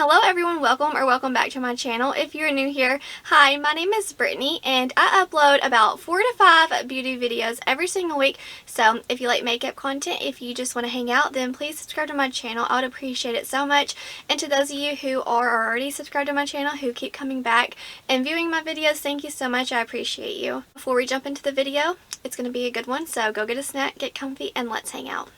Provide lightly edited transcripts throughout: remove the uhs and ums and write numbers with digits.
Hello everyone, welcome back to my channel. If you're new here, hi, my name is Brittany and I upload about 4 to 5 beauty videos every single week. So if you like makeup content, if you just want to hang out, then please subscribe to my channel. I would appreciate it so much. And to those of you who are already subscribed to my channel, who keep coming back and viewing my videos, thank you so much. I appreciate you. Before we jump into the video, it's going to be a good one, so go get a snack, get comfy, and let's hang out.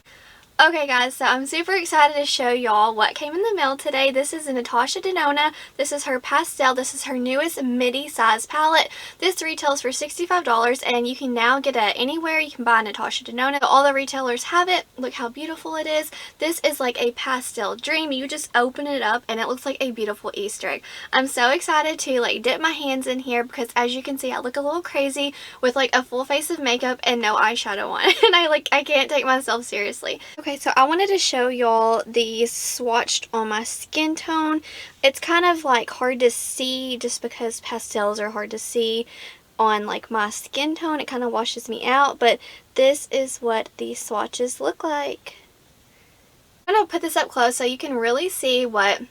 Okay guys, so I'm super excited to show y'all what came in the mail today. This is a Natasha Denona. This is her pastel. This is her newest midi size palette. This retails for $65 and you can now get it anywhere. You can buy Natasha Denona. All the retailers have it. Look how beautiful it is. This is like a pastel dream. You just open it up and it looks like a beautiful Easter egg. I'm so excited to like dip my hands in here because as you can see I look a little crazy with like a full face of makeup and no eyeshadow on. And I can't take myself seriously. Okay, so I wanted to show y'all these swatched on my skin tone. It's kind of like hard to see just because pastels are hard to see on like my skin tone. It kind of washes me out, but this is what these swatches look like. I'm going to put this up close so you can really see what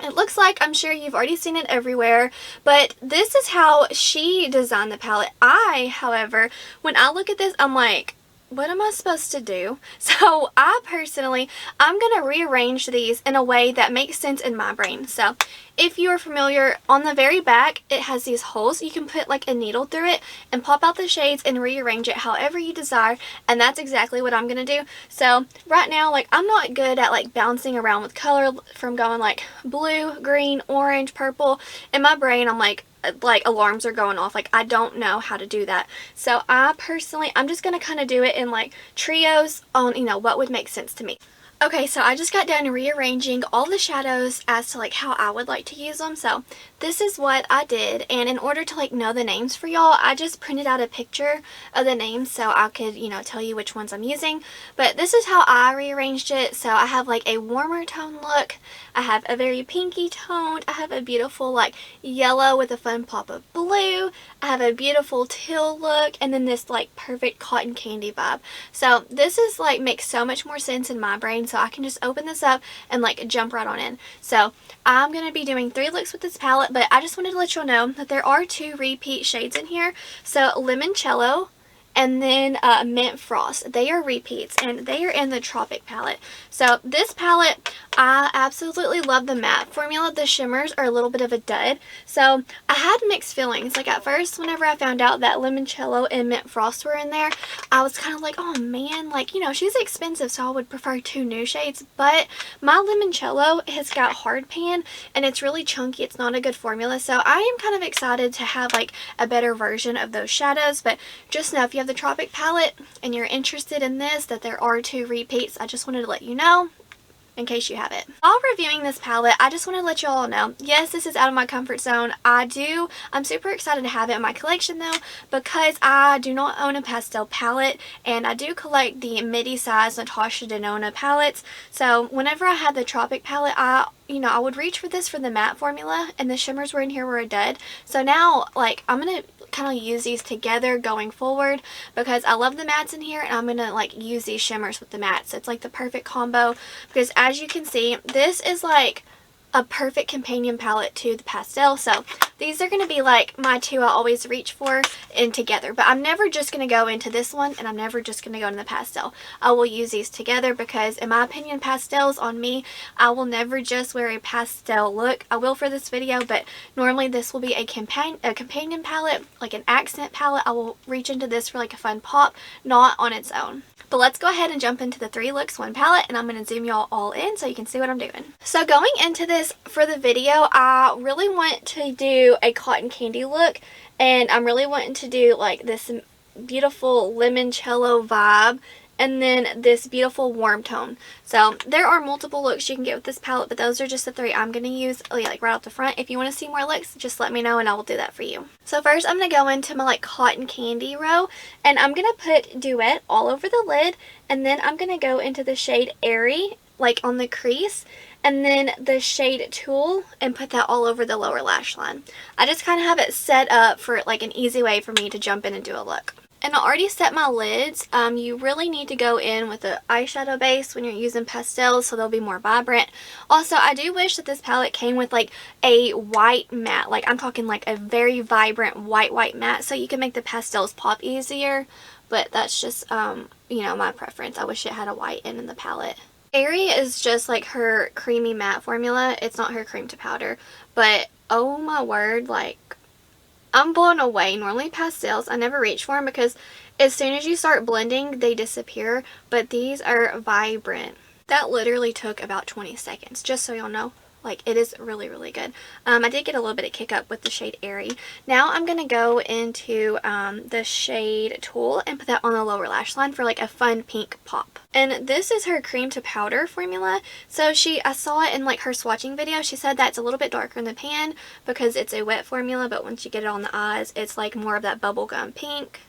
it looks like. I'm sure you've already seen it everywhere, but this is how she designed the palette. However, when I look at this, I'm like, what am I supposed to do? So I'm going to rearrange these in a way that makes sense in my brain. So if you are familiar, on the very back it has these holes. You can put like a needle through it and pop out the shades and rearrange it however you desire, and that's exactly what I'm going to do. So right now, like, I'm not good at like bouncing around with color from going like blue, green, orange, purple. In my brain I'm like alarms are going off. Like, I don't know how to do that. So I'm just going to kind of do it in like trios on, you know, what would make sense to me. Okay, so I just got done rearranging all the shadows as to like how I would like to use them. So this is what I did, and in order to like know the names for y'all, I just printed out a picture of the names so I could, you know, tell you which ones I'm using. But this is how I rearranged it. So I have like a warmer tone look, I have a very pinky toned, I have a beautiful like yellow with a fun pop of blue, I have a beautiful teal look, and then this like perfect cotton candy vibe. So this is like makes so much more sense in my brain, so I can just open this up and like jump right on in. So I'm going to be doing 3 looks with this palette, but I just wanted to let y'all know that there are 2 repeat shades in here. So Limoncello and then Mint Frost. They are repeats and they are in the Tropic palette. So this palette, I absolutely love the matte formula. The shimmers are a little bit of a dud. So I had mixed feelings. Like at first, whenever I found out that Limoncello and Mint Frost were in there, I was kind of like, oh man, like, you know, she's expensive, so I would prefer 2 new shades. But my Limoncello has got hard pan and it's really chunky. It's not a good formula. So I am kind of excited to have like a better version of those shadows. But just know if you have the Tropic palette and you're interested in this, that there are 2 repeats. I just wanted to let you know in case you have it. While reviewing this palette, I just want to let you all know, yes, this is out of my comfort zone. I'm super excited to have it in my collection though, because I do not own a pastel palette and I do collect the midi size Natasha Denona palettes. So whenever I had the Tropic palette, I would reach for this for the matte formula, and the shimmers were in here were a dud. So now, like, I'm going to kind of use these together going forward because I love the mattes in here, and I'm going to, like, use these shimmers with the mattes. It's, like, the perfect combo because, as you can see, this is, like, a perfect companion palette to the pastel. So these are going to be like my 2 I always reach for and together, but I'm never just going to go into this one and I'm never just going to go into the pastel. I will use these together because in my opinion, pastels on me, I will never just wear a pastel look. I will for this video, but normally this will be a companion palette, like an accent palette. I will reach into this for like a fun pop, not on its own. But let's go ahead and jump into the 3 looks, 1 palette, and I'm going to zoom y'all all in so you can see what I'm doing. So going into this for the video, I really want to do a cotton candy look, and I'm really wanting to do like this beautiful limoncello vibe and then this beautiful warm tone. So there are multiple looks you can get with this palette, but those are just the 3 I'm going to use like right off the front. If you want to see more looks, just let me know and I will do that for you. So first I'm going to go into my like cotton candy row, and I'm going to put Duet all over the lid, and then I'm going to go into the shade Airy like on the crease, and then the shade Tulle and put that all over the lower lash line. I just kind of have it set up for like an easy way for me to jump in and do a look. And I already set my lids. You really need to go in with an eyeshadow base when you're using pastels so they'll be more vibrant. Also, I do wish that this palette came with like a white matte. Like I'm talking like a very vibrant white matte so you can make the pastels pop easier. But that's just, you know, my preference. I wish it had a white in the palette. Airy is just like her creamy matte formula. It's not her cream to powder. But oh my word, like I'm blown away. Normally pastels, I never reach for them because as soon as you start blending, they disappear. But these are vibrant. That literally took about 20 seconds, just so y'all know. Like, it is really, really good. I did get a little bit of kick up with the shade Airy. Now I'm going to go into the shade Tulle and put that on the lower lash line for like a fun pink pop. And this is her cream to powder formula. So I saw it in like her swatching video. She said that's a little bit darker in the pan because it's a wet formula, but once you get it on the eyes, it's like more of that bubblegum pink,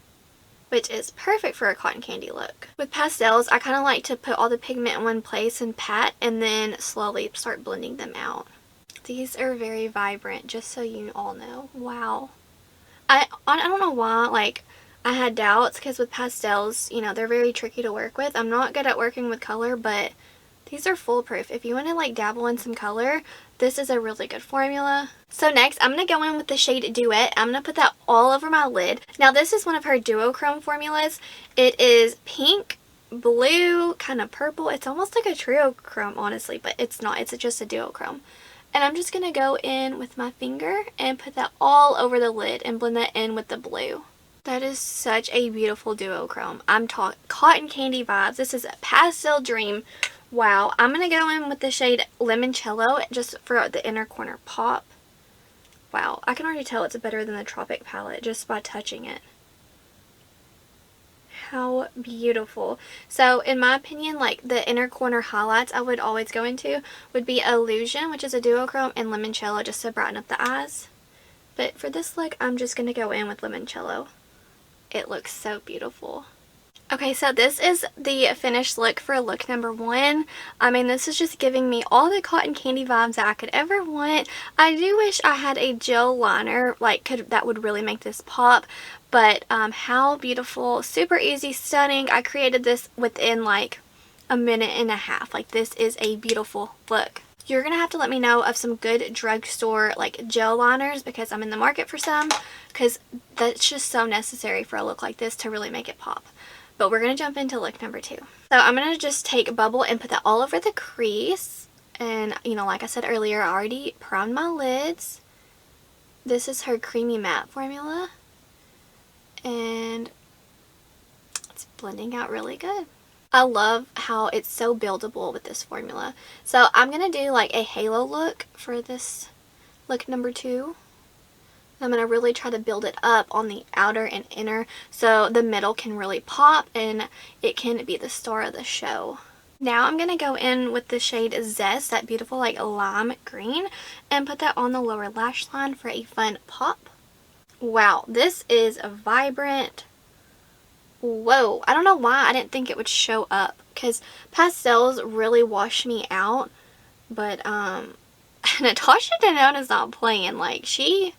which is perfect for a cotton candy look. With pastels, I kind of like to put all the pigment in one place and pat and then slowly start blending them out. These are very vibrant, just so you all know. Wow. I don't know why, like, I had doubts because with pastels, you know, they're very tricky to work with. I'm not good at working with color, but these are foolproof. If you want to like dabble in some color, this is a really good formula. So next, I'm going to go in with the shade Duet. I'm going to put that all over my lid. Now this is one of her duochrome formulas. It is pink, blue, kind of purple. It's almost like a triochrome, honestly, but it's not. It's just a duochrome. And I'm just going to go in with my finger and put that all over the lid and blend that in with the blue. That is such a beautiful duochrome. I'm talking cotton candy vibes. This is a pastel dream. Wow. I'm going to go in with the shade Limoncello just for the inner corner pop. Wow. I can already tell it's better than the Tropic palette just by touching it. How beautiful. So in my opinion, like the inner corner highlights I would always go into would be Illusion, which is a duochrome, and Limoncello just to brighten up the eyes. But for this look, I'm just going to go in with Limoncello. It looks so beautiful. Okay, so this is the finished look for look number 1. I mean, this is just giving me all the cotton candy vibes that I could ever want. I do wish I had a gel liner, like, that would really make this pop. But how beautiful, super easy, stunning. I created this within like a minute and a half. Like, this is a beautiful look. You're going to have to let me know of some good drugstore like gel liners because I'm in the market for some, because that's just so necessary for a look like this to really make it pop. But we're going to jump into look number 2. So I'm going to just take Bubble and put that all over the crease. And, you know, like I said earlier, I already primed my lids. This is her creamy matte formula. And it's blending out really good. I love how it's so buildable with this formula. So I'm going to do like a halo look for this look number 2. I'm going to really try to build it up on the outer and inner so the middle can really pop and it can be the star of the show. Now I'm going to go in with the shade Zest, that beautiful like lime green, and put that on the lower lash line for a fun pop. Wow, this is a vibrant. Whoa, I don't know why I didn't think it would show up because pastels really wash me out, but Natasha Denona is not playing. Like, she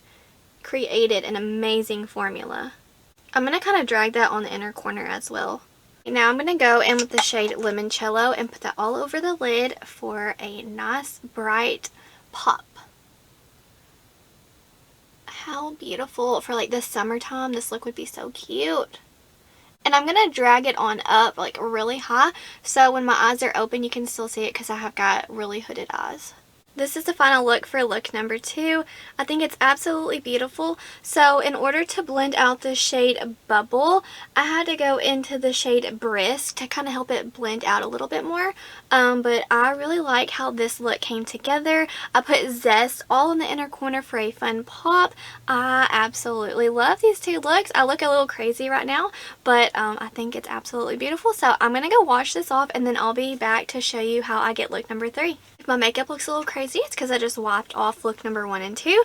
created an amazing formula. I'm going to kind of drag that on the inner corner as well. Now I'm going to go in with the shade Limoncello and put that all over the lid for a nice bright pop. How beautiful. For like the summertime, this look would be so cute. And I'm going to drag it on up like really high so when my eyes are open you can still see it because I have got really hooded eyes. This is the final look for look number 2. I think it's absolutely beautiful. So in order to blend out the shade Bubble, I had to go into the shade Brisk to kind of help it blend out a little bit more. But I really like how this look came together. I put Zest all in the inner corner for a fun pop. I absolutely love these 2 looks. I look a little crazy right now, but I think it's absolutely beautiful. So I'm going to go wash this off and then I'll be back to show you how I get look number 3. If my makeup looks a little crazy, it's because I just wiped off look number 1 and 2.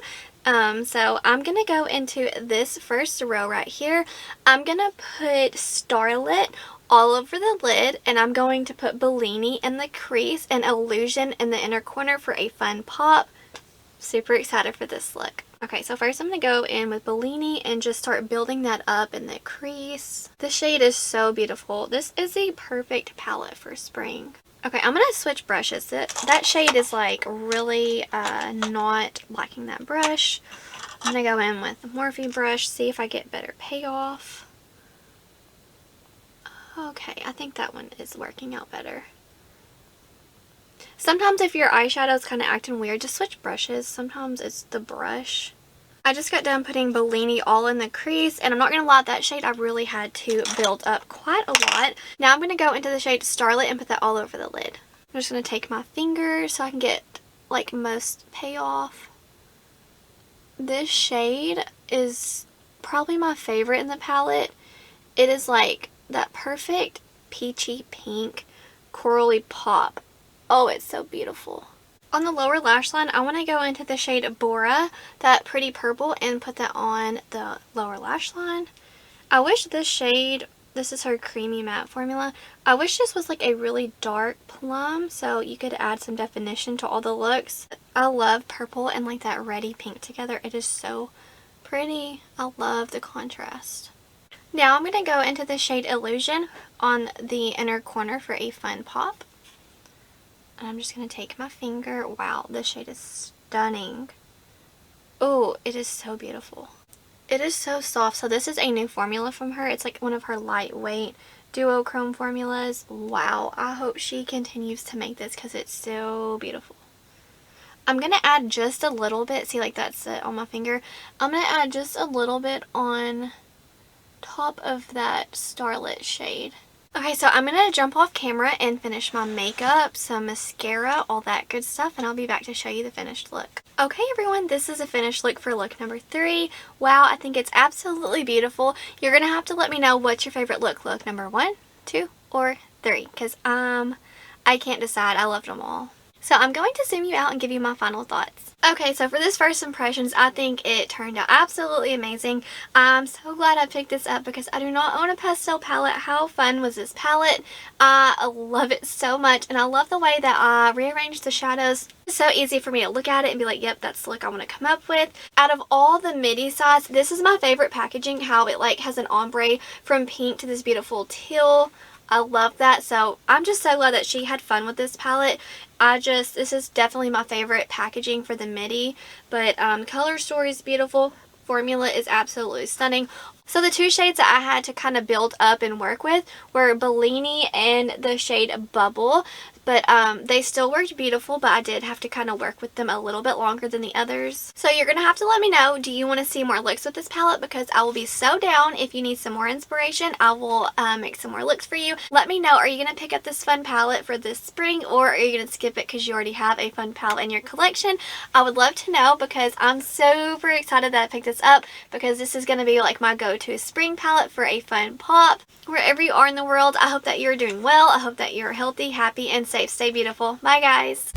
So I'm going to go into this first row right here. I'm going to put Starlit all over the lid, and I'm going to put Bellini in the crease and Illusion in the inner corner for a fun pop. Super excited for this look. Okay, so first I'm going to go in with Bellini and just start building that up in the crease. This shade is so beautiful. This is a perfect palette for spring. Okay, I'm going to switch brushes. That shade is like really not liking that brush. I'm going to go in with the Morphe brush, see if I get better payoff. Okay, I think that one is working out better. Sometimes if your eyeshadow is kind of acting weird, just switch brushes. Sometimes it's the brush. I just got done putting Bellini all in the crease, and I'm not going to lie, that shade I really had to build up quite a lot. Now I'm going to go into the shade Starlit and put that all over the lid. I'm just going to take my finger so I can get like most payoff. This shade is probably my favorite in the palette. It is like that perfect peachy pink corally pop. Oh, it's so beautiful. On the lower lash line, I want to go into the shade Bora, that pretty purple, and put that on the lower lash line. I wish this shade, this is her creamy matte formula, I wish this was like a really dark plum so you could add some definition to all the looks. I love purple and like that reddy pink together. It is so pretty. I love the contrast. Now I'm going to go into the shade Illusion on the inner corner for a fun pop. And I'm just going to take my finger. Wow, this shade is stunning. Oh, it is so beautiful. It is so soft. So this is a new formula from her. It's like one of her lightweight duochrome formulas. Wow, I hope she continues to make this because it's so beautiful. I'm going to add just a little bit. See, like that's it on my finger. I'm going to add just a little bit on top of that Starlit shade. Okay, so I'm going to jump off camera and finish my makeup, some mascara, all that good stuff, and I'll be back to show you the finished look. Okay, everyone, this is a finished look for look number 3. Wow, I think it's absolutely beautiful. You're going to have to let me know what's your favorite look number 1, 2, or 3, because I can't decide. I loved them all. So I'm going to zoom you out and give you my final thoughts. Okay, so for this first impressions, I think it turned out absolutely amazing. I'm so glad I picked this up because I do not own a pastel palette. How fun was this palette? I love it so much, and I love the way that I rearranged the shadows. It's so easy for me to look at it and be like, yep, that's the look I want to come up with. Out of all the midi sides, this is my favorite packaging, how it like has an ombre from pink to this beautiful teal. I love that. So I'm just so glad that she had fun with this palette. This is definitely my favorite packaging for the midi. But color story is beautiful. Formula is absolutely stunning. So the two shades that I had to kind of build up and work with were Bellini and the shade Bubble. But they still worked beautiful, but I did have to kind of work with them a little bit longer than the others. So you're going to have to let me know, do you want to see more looks with this palette? Because I will be so down. If you need some more inspiration, I will make some more looks for you. Let me know, are you going to pick up this fun palette for this spring, or are you going to skip it because you already have a fun palette in your collection? I would love to know because I'm super excited that I picked this up, because this is going to be like my go-to spring palette for a fun pop. Wherever you are in the world, I hope that you're doing well. I hope that you're healthy, happy, and safe. Stay beautiful. Bye, guys.